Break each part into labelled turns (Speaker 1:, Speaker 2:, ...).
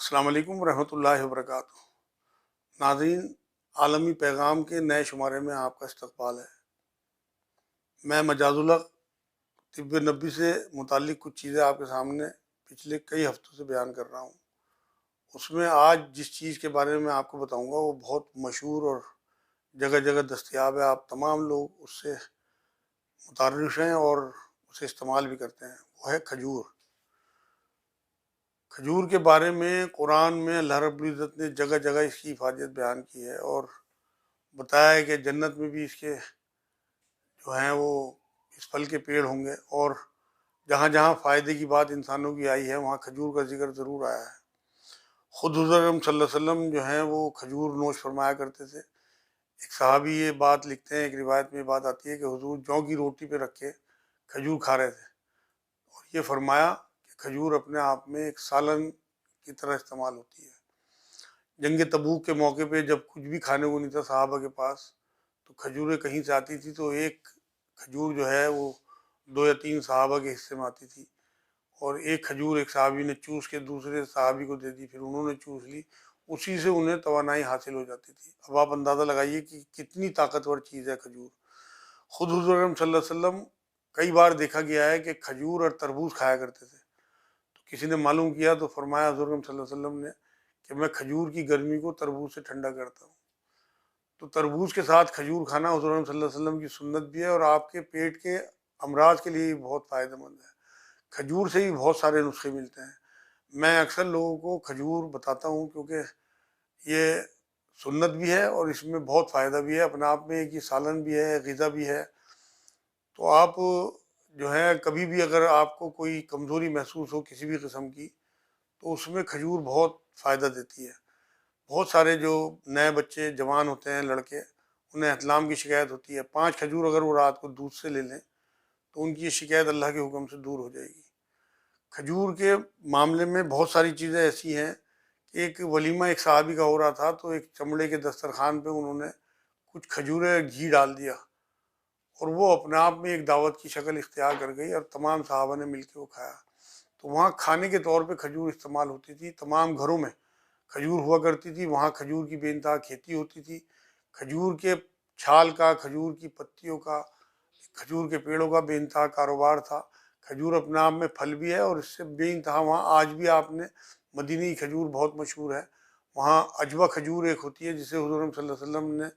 Speaker 1: السلام علیکم ورحمۃ اللہ وبرکاتہ۔ ناظرین، عالمی پیغام کے نئے شمارے میں آپ کا استقبال ہے۔ میں مجاز الحق طب نبی سے متعلق کچھ چیزیں آپ کے سامنے پچھلے کئی ہفتوں سے بیان کر رہا ہوں۔ اس میں آج جس چیز کے بارے میں آپ کو بتاؤں گا وہ بہت مشہور اور جگہ جگہ دستیاب ہے، آپ تمام لوگ اس سے متعارف ہیں اور اسے استعمال بھی کرتے ہیں۔ وہ ہے کھجور۔ کھجور کے بارے میں قرآن میں اللہ رب العزت نے جگہ جگہ اس کی حفاظت بیان کی ہے اور بتایا ہے کہ جنت میں بھی اس کے جو ہیں وہ اس پھل کے پیڑ ہوں گے، اور جہاں جہاں فائدے کی بات انسانوں کی آئی ہے وہاں کھجور کا ذکر ضرور آیا ہے۔ خود حضور اکرم صلی اللہ علیہ وسلم جو ہیں وہ کھجور نوش فرمایا کرتے تھے۔ ایک صحابی یہ بات لکھتے ہیں، ایک روایت میں یہ بات آتی ہے کہ حضور جوں کی روٹی پہ رکھ کے کھجور کھا رہے تھے اور یہ فرمایا کہ کھجور اپنے آپ میں ایک سالن کی طرح استعمال ہوتی ہے۔ جنگ تبوک کے موقع پہ جب کچھ بھی کھانے کو نہیں تھا صحابہ کے پاس، تو کھجوریں کہیں سے آتی تھی، تو ایک کھجور جو ہے وہ 2 یا 3 صحابہ کے حصے میں آتی تھی، اور ایک کھجور ایک صحابی نے چوس کے دوسرے صحابی کو دے دی، پھر انہوں نے چوس لی، اسی سے انہیں توانائی حاصل ہو جاتی تھی۔ اب آپ اندازہ لگائیے کہ کتنی طاقتور چیز ہے کھجور۔ خود حضور اکرم صلی اللہ علیہ وسلم کئی بار دیکھا گیا ہے کہ کھجور اور تربوز کھایا کرتے تھے۔ تو کسی نے معلوم کیا تو فرمایا حضور اکرم صلی اللہ علیہ وسلم نے کہ میں کھجور کی گرمی کو تربوز سے ٹھنڈا کرتا ہوں۔ تو تربوز کے ساتھ کھجور کھانا حضور اکرم صلی اللہ علیہ وسلم کی سنت بھی ہے، اور آپ کے پیٹ کے امراض کے لیے بہت فائدہ مند ہے۔ کھجور سے ہی بہت سارے نسخے ملتے ہیں۔ میں اکثر لوگوں کو کھجور بتاتا ہوں کیونکہ یہ سنت بھی ہے اور اس میں بہت فائدہ بھی ہے، اپنے آپ میں ایک یہ سالن بھی ہے، غذا بھی ہے۔ تو آپ جو ہے کبھی بھی اگر آپ کو کوئی کمزوری محسوس ہو کسی بھی قسم کی، تو اس میں کھجور بہت فائدہ دیتی ہے۔ بہت سارے جو نئے بچے جوان ہوتے ہیں لڑکے، انہیں احتلام کی شکایت ہوتی ہے، 5 کھجور اگر وہ رات کو دودھ سے لے لیں تو ان کی یہ شکایت اللہ کے حکم سے دور ہو جائے گی۔ کھجور کے معاملے میں بہت ساری چیزیں ایسی ہیں کہ ایک ولیمہ ایک صحابی کا ہو رہا تھا، تو ایک چمڑے کے دسترخوان پہ انہوں نے کچھ کھجوریں گھی ڈال دیا، اور وہ اپنے آپ میں ایک دعوت کی شکل اختیار کر گئی، اور تمام صحابہ نے مل کے وہ کھایا۔ تو وہاں کھانے کے طور پہ کھجور استعمال ہوتی تھی، تمام گھروں میں کھجور ہوا کرتی تھی، وہاں کھجور کی بے انتہا کھیتی ہوتی تھی۔ کھجور کے چھال کا، کھجور کی پتیوں کا، کھجور کے پیڑوں کا بے انتہا کاروبار تھا۔ کھجور اپنے آپ میں پھل بھی ہے، اور اس سے بے انتہا وہاں آج بھی آپ نے مدینی کھجور بہت مشہور ہے، وہاں عجوہ کھجور ایک ہوتی ہے جسے حضور صلی اللہ علیہ وسلم نے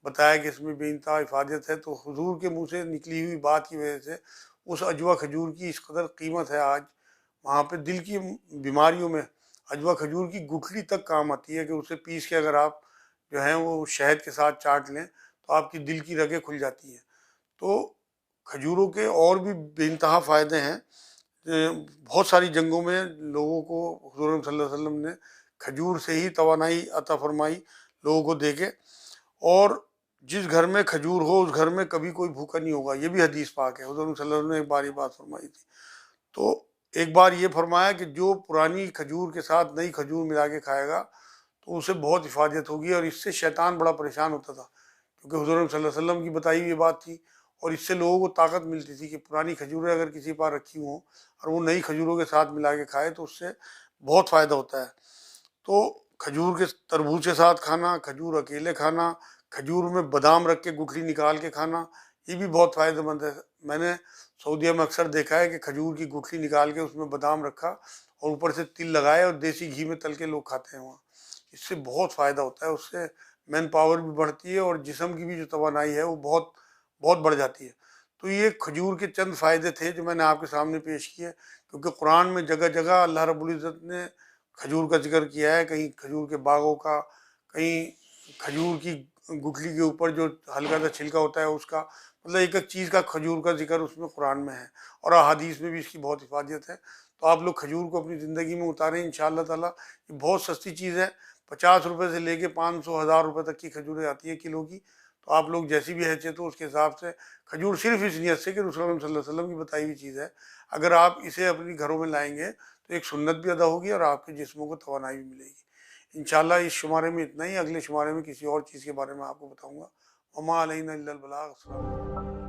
Speaker 1: بتایا کہ اس میں بے انتہا حفاظت ہے، تو حضور کے منہ سے نکلی ہوئی بات کی وجہ سے اس عجوہ کھجور کی اس قدر قیمت ہے آج۔ وہاں پہ دل کی بیماریوں میں عجوہ کھجور کی گٹھلی تک کام آتی ہے کہ اسے پیس کے اگر آپ جو ہیں وہ شہد کے ساتھ چاٹ لیں تو آپ کی دل کی رگیں کھل جاتی ہیں۔ تو کھجوروں کے اور بھی بے انتہا فائدے ہیں۔ بہت ساری جنگوں میں لوگوں کو حضور صلی اللہ علیہ وسلم نے کھجور سے ہی توانائی عطا فرمائی لوگوں کو دے کے، اور جس گھر میں کھجور ہو اس گھر میں کبھی کوئی بھوکا نہیں ہوگا، یہ بھی حدیث پاک ہے۔ حضور صلی اللہ علیہ وسلم نے ایک بار یہ بات فرمائی تھی۔ تو ایک بار یہ فرمایا کہ جو پرانی کھجور کے ساتھ نئی کھجور ملا کے کھائے گا تو اسے بہت حفاظت ہوگی، اور اس سے شیطان بڑا پریشان ہوتا تھا، کیونکہ حضور صلی اللہ علیہ وسلم کی بتائی ہوئی یہ بات تھی، اور اس سے لوگوں کو طاقت ملتی تھی کہ پرانی کھجوریں اگر کسی پاس رکھی ہوں اور وہ نئی کھجوروں کے ساتھ ملا کے کھائے تو اس سے بہت فائدہ ہوتا ہے۔ تو کھجور کے تربوز کے ساتھ کھانا، کھجور اکیلے کھانا، کھجور میں بادام رکھ کے گٹھلی نکال کے کھانا، یہ بھی بہت فائدہ مند ہے۔ میں نے سعودیہ میں اکثر دیکھا ہے کہ کھجور کی گٹھلی نکال کے اس میں بادام رکھا اور اوپر سے تل لگائے اور دیسی گھی میں تل کے لوگ کھاتے ہیں وہاں۔ اس سے بہت فائدہ ہوتا ہے، اس سے مین پاور بھی بڑھتی ہے اور جسم کی بھی جو توانائی ہے وہ بہت بہت بڑھ جاتی ہے۔ تو یہ کھجور کے چند فائدے تھے جو میں نے آپ کے سامنے پیش کیے، کیونکہ قرآن میں جگہ جگہ اللہ رب العزت نے کھجور کا ذکر کیا ہے، کہیں کھجور کے باغوں کا، کہیں کھجور کی گٹھلی کے اوپر جو ہلکا سا چھلکا ہوتا ہے اس کا، مطلب ایک ایک چیز کا کھجور کا ذکر اس میں قرآن میں ہے، اور احادیث میں بھی اس کی بہت حفاظت ہے۔ تو آپ لوگ کھجور کو اپنی زندگی میں اتاریں انشاءاللہ تعالیٰ۔ یہ بہت سستی چیز ہے، 50 روپے سے لے کے 500 1000 روپے تک کی کھجوریں آتی ہیں کلو کی۔ تو آپ لوگ جیسی بھی حیثیت ہو اس کے حساب سے کھجور، صرف اس نیت سے کہ رسول اللہ صلی اللہ علیہ وسلم کی بتائی ہوئی چیز ہے، اگر آپ اسے اپنی گھروں میں لائیں گے تو ایک سنت بھی ادا ہوگی اور آپ کے جسموں کو توانائی بھی ملے گی۔ انشاءاللہ اس شمارے میں اتنا ہی، اگلے شمارے میں کسی اور چیز کے بارے میں آپ کو بتاؤں گا۔ وما علینا الا البلاغ۔ السلام علیکم۔